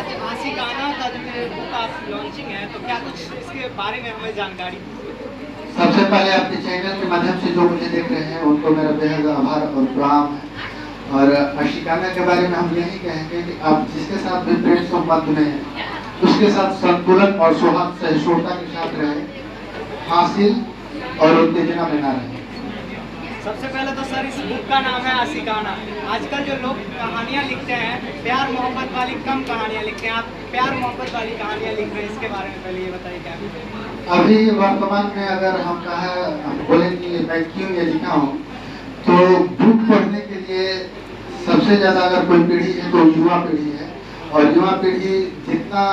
आज आशिकाना का जो बुक आप लॉन्चिंग है, तो क्या कुछ इसके बारे में हमें जानकारी? सबसे पहले आपके चैनल के माध्यम से जो मुझे देख रहे हैं उनको मेरा बेहद आभार और प्रणाम है। और आशिकाना के बारे में हम यही कहेंगे कि आप जिसके साथ भी प्रेम संबंध में हैं उसके साथ संतुलन और सौहार्द सहिष्णुता के साथ रहें, हासिल और उत्तेजना में ना रहें। सबसे पहले तो सर इस बुक का नाम है आशिकाना। आजकल जो लोग कहानियाँ लिखते हैं प्यार मोहब्बत वाली कम कहानियाँ लिखते हैं, आप प्यार मोहब्बत वाली कहानियाँ लिख रहे हैं, इसके बारे में पहले ये बताइए क्या? अभी वर्तमान में अगर हम बोलें कि मैं क्यों ये लिखा हूँ, तो बुक पढ़ने के लिए सबसे ज़्यादा अगर कोई पीढ़ी है तो युवा पीढ़ी है। और युवा पीढ़ी जितना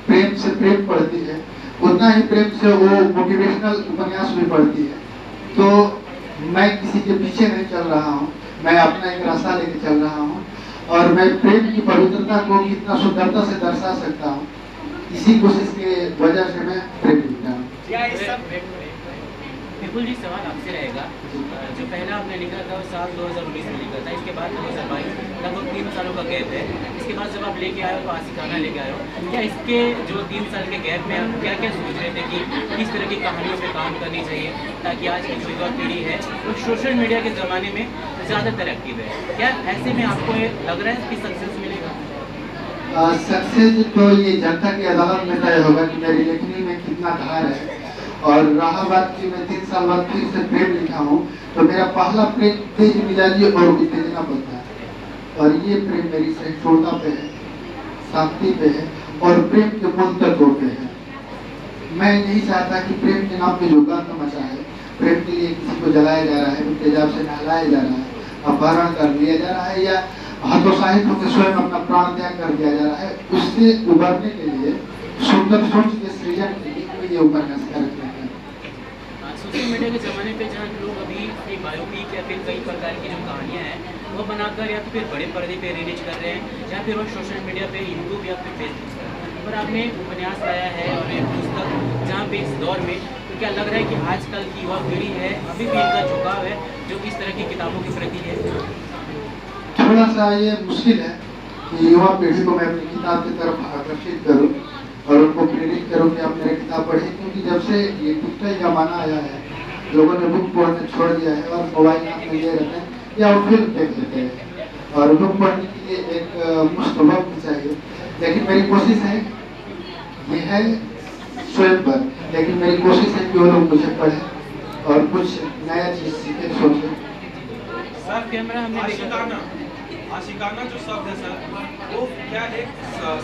प्रेम से प्रेम पढ़ती है उतना ही प्रेम से वो मोटिवेशनल उपन्यास भी पढ़ती है। तो मैं किसी के पीछे नहीं चल रहा हूँ, मैं अपना एक रास्ता लेके चल रहा हूँ और मैं प्रेम की पवित्रता को कितना सुंदरता से दर्शा सकता हूँ, इसी कोशिश के वजह से मैं प्रेम लिखता हूँ। विपुल जी, सवाल आपसे रहेगा। जो पहला आपने लिखा था वो साल 2019 में लिखा था, इसके बाद 2022 लगभग 3 सालों का गैप है। इसके बाद जब आप लेके आए हो तो आशिकाना लेके आए हो, क्या इसके जो 3 साल के गैप में आप क्या क्या सोच रहे थे कि किस तरह की कहानियों पे काम करनी चाहिए ताकि आज की जो युवा पीढ़ी है वो सोशल मीडिया के ज़माने में ज़्यादातर एक्टिव है? क्या ऐसे में आपको लग रहा है कि सक्सेस मिलेगा? सक्सेस तो ये जनता की अदालत में तय होगा कि मेरी लेखनी में कितना धार है। और रहा बात की मैं 3 साल बाद फिर से प्रेम लिखा हूँ, तो मेरा पहला प्रेम तेज मिजाजी और उत्तेजना बनता है। और ये प्रेम मेरी सहिष्णुता पे है, शांति पे है और प्रेम के मूल तत्वों पे है। मैं नहीं चाहता कि प्रेम के नाम पे जो गंध मचा है, प्रेम के लिए किसी को जलाया जा रहा है, तेजाब से नहलाया जा रहा है, अपहरण कर लिया जा रहा है या हतोत्साहित होकर स्वयं अपना प्राण त्याग कर दिया जा रहा है, उससे उबरने के लिए सुंदर सोच के सृजन के लिए ये उपन्यास करते हैं। सोशल मीडिया के ज़माने पे जहाँ लोग अभी अपनी बायोपिक या फिर कई प्रकार की जो कहानियाँ हैं वो बनाकर या तो फिर बड़े पर्दे पे रिलीज कर रहे हैं या फिर वो सोशल मीडिया पे यूट्यूब या फिर फेसबुक पर आपने उपन्यास लाया है और एक पुस्तक जहाँ पे इस दौर में तो क्या लग रहा है कि आजकल की युवा पीढ़ी है अभी भी इनका झुकाव है जो इस तरह की किताबों के प्रति है? थोड़ा सा ये मुश्किल है कि युवा पीढ़ी को मैं अपनी किताब की तरफ आकर्षित करूँ और उनको प्रेरित करूँ कि आप मेरी किताब पढ़ें, क्योंकि जब से ये डिजिटल जमाना आया है लोगों ने बुक पढ़ना छोड़ दिया है और मोबाइल हाथ में लिए रहते हैं या वो फिल्म देख लेते हैं। और बुक पढ़ने के लिए एक मुफ्त वक्त चाहिए, लेकिन मेरी कोशिश है ये है स्वयं पर, लेकिन मेरी कोशिश है कि वो लोग मुझे पढ़ें और कुछ नया चीज़ सीखें, सोचें। सर कैमरा हमने आशिकाना जो शब्द है सर, वो क्या एक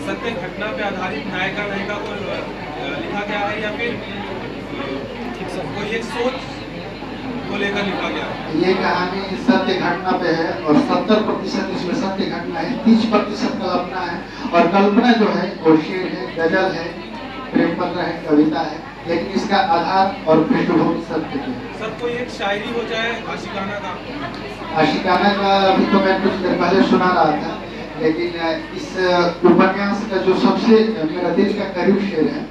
सत्य घटना पे आधारित नायिका नायिका को लिखा गया है या फिर कोई एक सोच को लेकर लिखा गया है? ये कहानी सत्य घटना पे है और 70% इसमें सत्य घटना है, 30% कल्पना है। और कल्पना जो है वो शेर है, गजल है, प्रेम पत्र है, कविता है, लेकिन इसका आधार और पृष्ठभूमि सत्य है। सर कोई एक शायरी हो जाए आशिकाना का? आशिकाना का अभी तो मैं कुछ देर पहले सुना रहा था, लेकिन इस उपन्यास का जो सबसे मेरा दिल का करीब शेर है,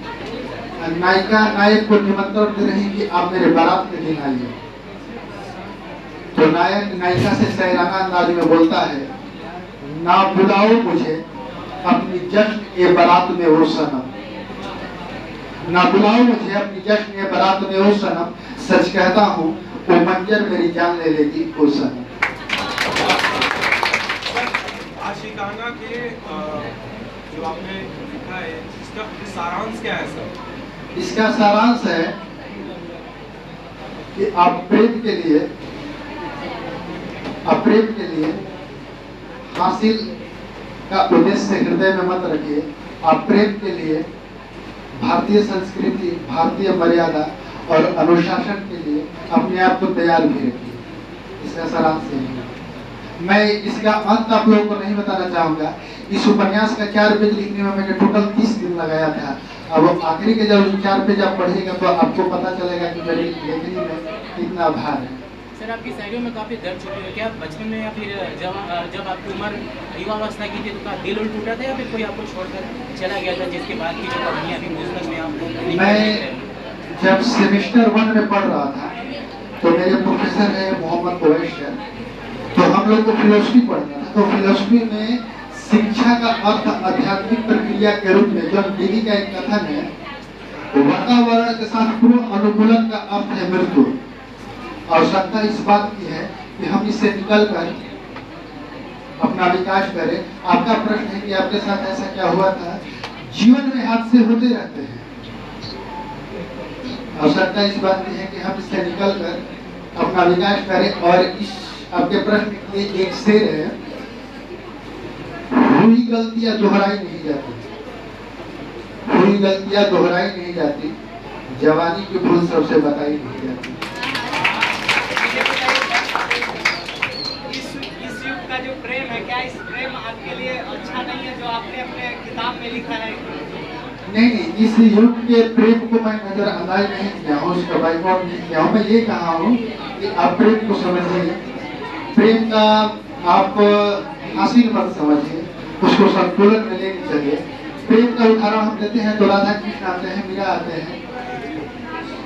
नायिका नायक को निमंत्रण दे रही कि आप मेरे बारात के दिन आइए, तो नायक नायिका से शायराना अंदाज में बोलता है, ना बुलाओ मुझे अपनी जश्न ए बारात में वो सनम, ना बुलाओ मुझे अपनी जश्न ए बारात में वो सनम, सच कहता हूँ वो मंजर मेरी जान ले लेगी वो सनम। आशिकाना के जो आपने लिखा है इसका सारांश क्या है सर? इसका सारांश है कि आप प्रेम के लिए हासिल का उद्देश्य हृदय में मत रखिए। आप प्रेम के लिए भारतीय संस्कृति, भारतीय मर्यादा और अनुशासन के लिए अपने आप को तैयार भी रखिए। इसका सारांश यही है। मैं इसका अंत आप लोगों को नहीं बताना चाहूँगा। इस उपन्यास का 4 पेज लिखने में मैंने टोटल 30 दिन लगाया था। अब आखिरी के जब 4 पेज आप पढ़िएगा तो आपको पता चलेगा कि मेरी लेखनी में कितना भार है। सर आपकी शायरियों में काफ़ी दर्द छुपी है, क्या बचपन में या फिर जब आपकी उम्र युवावस्था की थी तो दिल टूटा था या फिर कोई आपको छोड़कर चला गया था जिसके बाद की जो कहानियाँ अभी पुस्तक में आप? मैं जब सेमेस्टर 1 में पढ़ रहा था तो मेरे प्रोफेसर है मोहम्मद ओवैसी, तो हम लोग को फिलोसफी पढ़ना था। तो फिलोसफी में शिक्षा का अर्थ आध्यात्मिक क्रिया के रूप में जो विधि का एक कथन है, वातावरण के साथ पूर्ण अनुकूलन का अर्थ है मृत्यु। आवश्यकता इस बात की है कि हम इससे निकलकर अपना विकास करें। आपका प्रश्न है कि आपके साथ ऐसा क्या हुआ था? जीवन में हादसे होते रहते हैं। आवश्यकता इस बात की है कि हम इससे निकलकर अपना विकास करें। और इस आपके प्रश्न के लिए एक शेर है, हुई गलतियां दोहराई नहीं जाती, हुई गलतियां दोहराई नहीं जाती, जवानी की भूल सबसे बताई नहीं जाती। इस युग का जो प्रेम है, क्या इस प्रेम आपके लिए अच्छा नहीं है जो आपने अपने किताब में लिखा है? नहीं, इस युग के प्रेम को मैं नजरअंदाज नहीं किया हूँ, उसका बाइकआउट नहीं किया हूँ। मैं ये कहा हूँ कि आप प्रेम को समझिए, प्रेम का आप हासिल मत समझिए, उसको संतुलन में लेके चलिए। प्रेम का उदाहरण हम देते हैं तो राधा कृष्ण आते हैं, मीरा आते हैं।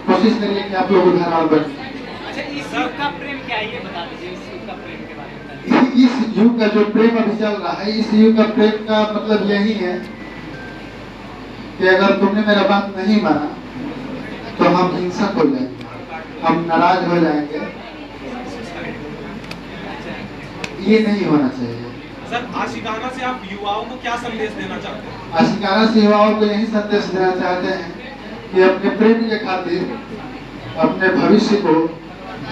कोशिश करिए कि आप लोग उदाहरण बने। अच्छा, इस युग का प्रेम क्या है ये बता दीजिए, इस युग का प्रेम के बारे में बताइए। इस युग का जो प्रेम अभी चल रहा है, इस युग का प्रेम का मतलब यही है कि अगर तुमने मेरा बात नहीं माना तो हम हिंसक हो जाएंगे, हम नाराज हो जाएंगे। ये नहीं होना चाहिए। सर, आशिकाना से आप युवाओं को क्या संदेश देना चाहते हैं? आशिकाना से युवाओं को यही संदेश देना चाहते हैं कि अपने प्रेम के खातिर अपने भविष्य को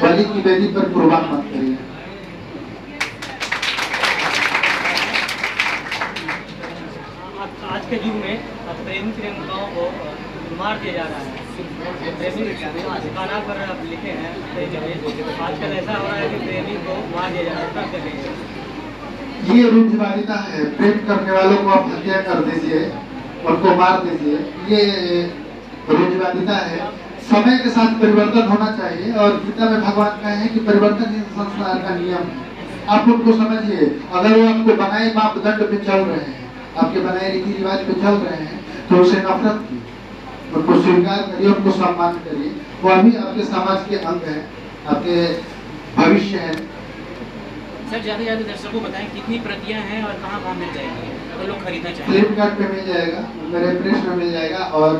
बलि की वेदी पर कुर्बान मत करिए। आज के युग में प्रेमी प्रेमिकाओं को मार दिया जा रहा है। प्रेमी आशिकाना पर आप लिखे हैं, आजकल ऐसा हो रहा है कि प्रेमी को मार दिया जा रहा है। ये रूढ़िवादिता है। प्रेम करने वालों को आप हत्या कर दीजिए, उनको मार दीजिए, ये रूढ़िवादिता है। समय के साथ परिवर्तन होना चाहिए और गीता में भगवान कहे हैं कि परिवर्तन ही संसार का नियम है। आप उनको समझिए। अगर वो आपको बनाए मापदंड पे चल रहे हैं, आपके बनाए रीति रिवाज पे चल रहे हैं, तो उसे नफरत की, उनको स्वीकार करिए, उनको सम्मान करिए। वो अभी आपके समाज के अंग है, आपके भविष्य है। सर, ज़्यादा से ज़्यादा दर्शकों को बताएं कितनी प्रतियां हैं और कहाँ मिल जाएंगी अगर लोग खरीदना चाहें? फ्लिपकार्ट पे मिल जाएगा, मेरे प्रेस में मिल जाएगा, और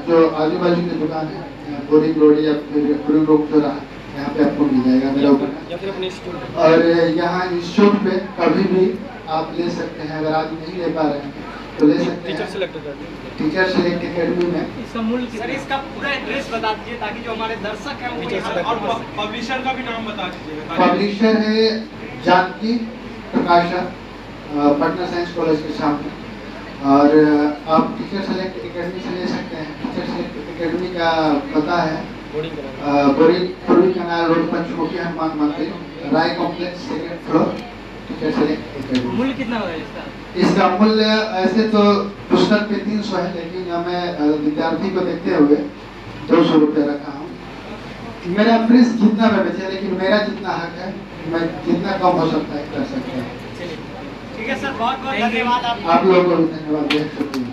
जो आजू बाजू की दुकान है, बोरिंग रोड या फिर गुरु रोड जो रहा, यहाँ पे आपको मिल जाएगा मेरा ऊपर। या फिर अपने इंस्टीट्यूट और यहाँ इंस्टीट्यूट पे कभी भी आप ले सकते हैं। अगर आज नहीं ले पा रहे हैं तो ले सकते हैं। टीचर सेलेक्ट एकेडमी में। इसका मूल्य सर, इसका पूरा एड्रेस बता दीजिए ताकि जो हमारे दर्शक हैं वो यहाँ और पब्लिशर का भी नाम बता दीजिएगा। पब्लिशर है जानकी प्रकाशन, पटना साइंस कॉलेज के सामने। और आप टीचर सेलेक्ट एकेडमी से ले सकते हैं। टीचर सेलेक्ट एकेडमी का पता है बोरिंग पूर्वी canal road, Panchmukhi, Hanuman Mandir, Rai complex, second floor. Teacher select academy. मूल्य कितना होगा इसका? इसका मूल्य ऐसे तो पुस्तक पे 300 है, लेकिन मैं विद्यार्थी को देखते हुए 200 रुपये रखा हूँ। मेरा प्रेस जितना में बेचे, लेकिन मेरा जितना हक है, मैं जितना कम हो सकता है कर सकता हूँ। ठीक है सर, बहुत बहुत धन्यवाद। आप लोगों को भी धन्यवाद।